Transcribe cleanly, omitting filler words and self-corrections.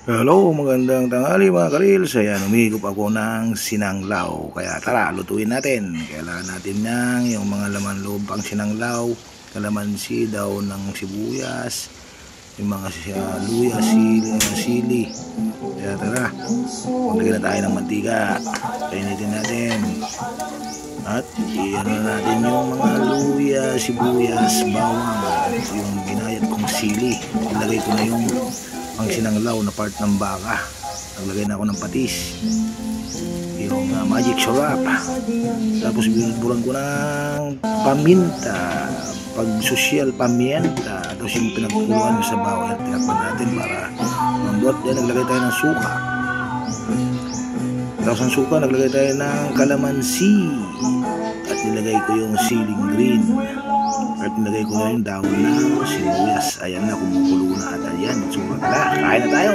Hello, magandang tanghali mga karils. Ayan, umigop ako ng sinanglaw. Kaya tara, lutuin natin. Kailangan natin yung mga laman loob pang sinanglaw, kalamansi daw ng sibuyas, yung mga luya, sili. Kaya tara, maglagay na tayo ng mantika. Painitin natin. At iyan na natin yung mga luya, sibuyas, bawang, at yung ginayat kong sili. Ilagay ko na yung ang sinanglaw na part ng baka. Naglagay na ako ng patis, yung magic syrup, tapos binudburan ko ng paminta, pag social pamienta, tapos yung pinagkuluan sa bawang, tinakpan natin para mambot. Then naglagay tayo ng suka, tapos ang suka naglagay tayo ng kalamansi, at nilagay ko yung siling green, at nilagay ko na yung daon ng sibuyas. Ayan na, kumukulo na. At ayan, sumak na, kain na tayo.